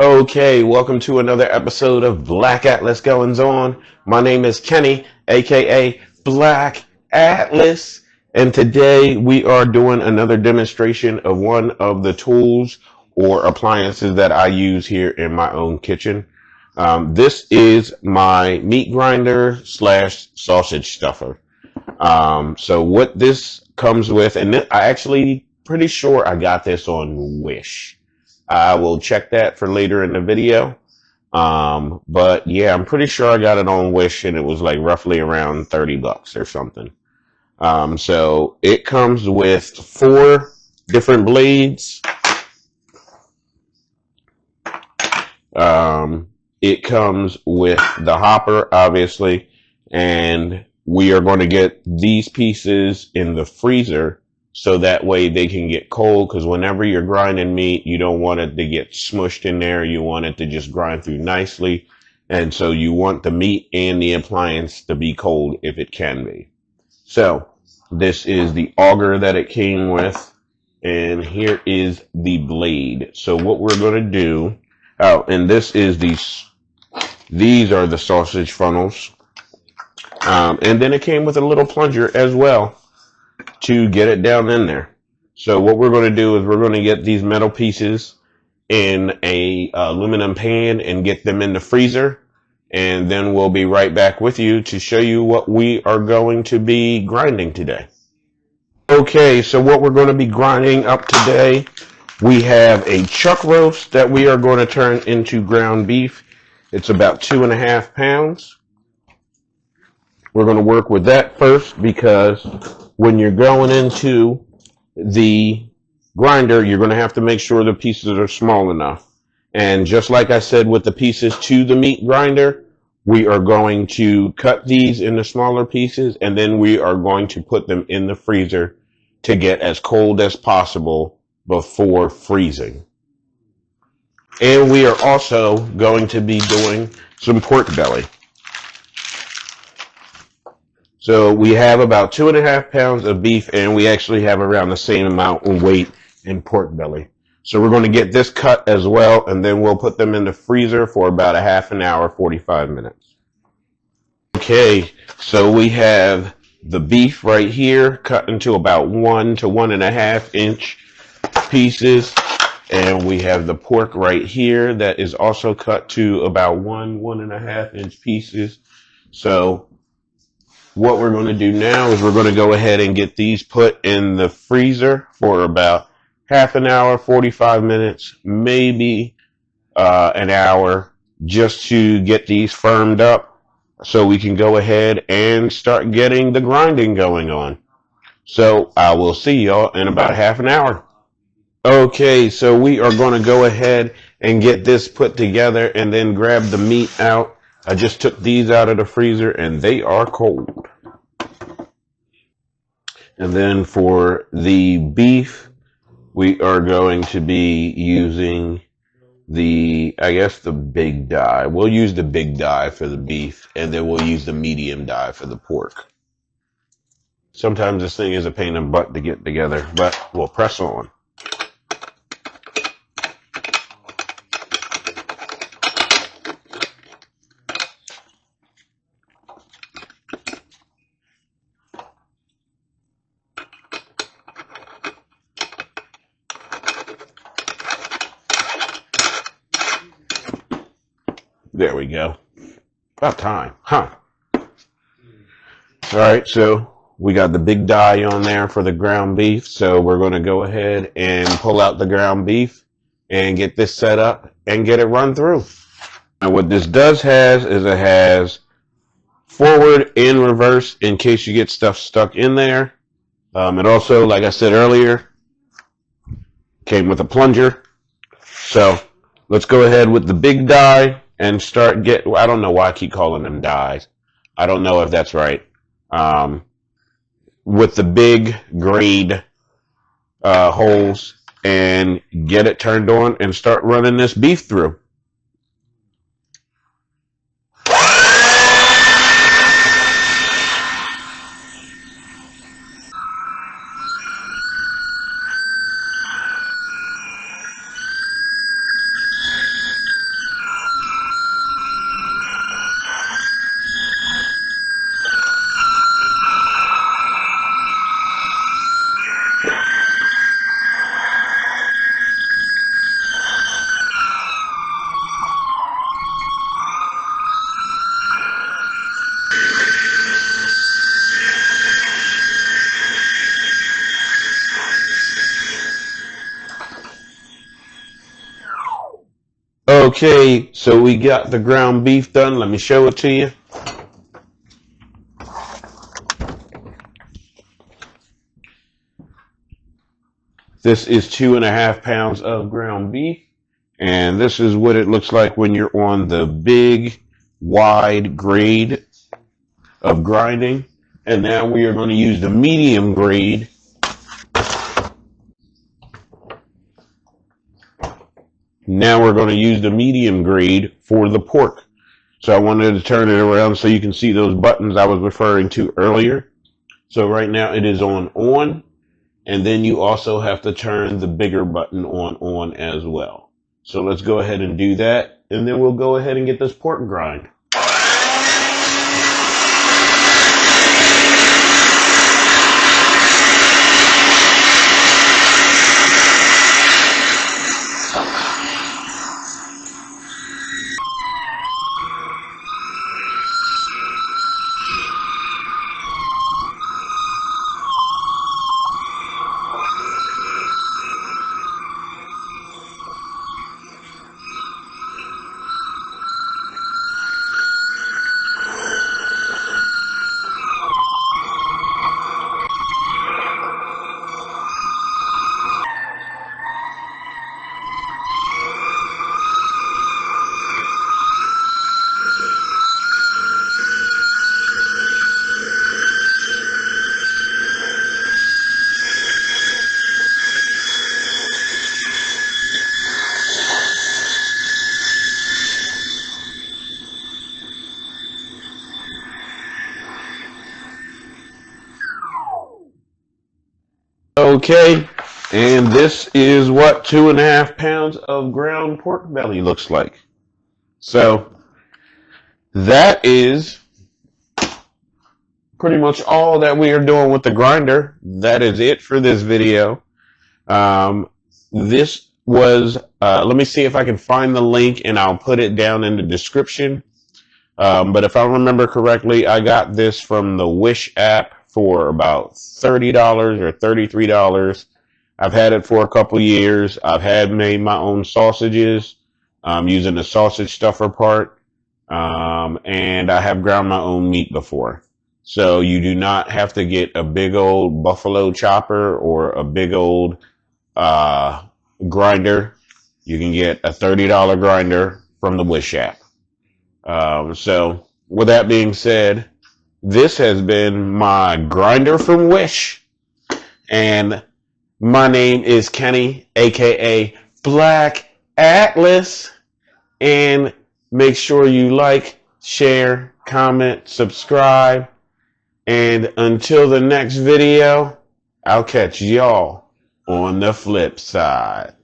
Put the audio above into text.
Okay, welcome to another episode of Black Atlas Goings On. My name is Kenny, aka Black Atlas, and today we are doing another demonstration of one of the tools or appliances that I use here in my own kitchen. This is my meat grinder slash sausage stuffer. So what this comes with, and I actually pretty sure I got this on Wish. I will check that for later in the video. But yeah, I'm pretty sure I got it on Wish and it was like roughly around 30 bucks or something. So it comes with 4 different blades. It comes with the hopper, obviously, and we are going to get these pieces in the freezer so that way they can get cold, because whenever you're grinding meat, you don't want it to get smushed in there. You want it to just grind through nicely. And so you want the meat and the appliance to be cold if it can be. So this is the auger that it came with, and here is the blade. So what we're going to do, oh, and this is these are the sausage funnels. And then it came with a little plunger as well to get it down in there. So what we're going to do is we're going to get these metal pieces in a aluminum pan and get them in the freezer. And then we'll be right back with you to show you what we are going to be grinding today. Okay, so what we're going to be grinding up today, we have a chuck roast that we are going to turn into ground beef. It's about 2.5 pounds. We're going to work with that first because when you're going into the grinder, you're going to have to make sure the pieces are small enough. And just like I said with the pieces to the meat grinder, we are going to cut these into smaller pieces and then we are going to put them in the freezer to get as cold as possible before freezing. And we are also going to be doing some pork belly. So we have about 2.5 pounds of beef, and we actually have around the same amount of weight in pork belly. So we're going to get this cut as well, and then we'll put them in the freezer for about a half an hour, 45 minutes. Okay, so we have the beef right here cut into about 1 to 1.5 inch pieces. And we have the pork right here that is also cut to about 1.5 inch pieces. So what we're going to do now is we're going to go ahead and get these put in the freezer for about half an hour, 45 minutes, maybe an hour, just to get these firmed up so we can go ahead and start getting the grinding going on. So I will see y'all in about half an hour. Okay, so we are going to go ahead and get this put together and then grab the meat out. I just took these out of the freezer and they are cold. And then for the beef, we are going to be using I guess the big die. We'll use the big die for the beef, and then we'll use the medium die for the pork. Sometimes this thing is a pain in the butt to get together, but we'll press on. There we go. About time, huh? All right, so we got the big die on there for the ground beef. So we're going to go ahead and pull out the ground beef and get this set up and get it run through. And what this does has is it has forward and reverse in case you get stuff stuck in there. It also, like I said earlier, came with a plunger. So let's go ahead with the big die and start I don't know why I keep calling them dies. I don't know if that's right. With the big grade holes and get it turned on and start running this beef through. Okay, so we got the ground beef done. Let me show it to you. This is 2.5 pounds of ground beef. And this is what it looks like when you're on the big, wide grade of grinding. And now we are going to use the medium grade. Now we're going to use the medium grade for the pork. So I wanted to turn it around so you can see those buttons I was referring to earlier. So right now it is on, and then you also have to turn the bigger button on as well. So let's go ahead and do that, and then we'll go ahead and get this pork grind. Okay, and this is what 2.5 pounds of ground pork belly looks like. So that is pretty much all that we are doing with the grinder. That is it for this video. This was, let me see if I can find the link and I'll put it down in the description. But if I remember correctly, I got this from the Wish app for about $30 or $33. I've had it for a couple years. I've had made my own sausages using the sausage stuffer part. And I have ground my own meat before. So you do not have to get a big old buffalo chopper or a big old grinder. You can get a $30 grinder from the Wish app. So with that being said, this has been my grinder from Wish, and my name is Kenny, aka Black Atlas, and make sure you like, share, comment, subscribe, and until the next video, I'll catch y'all on the flip side.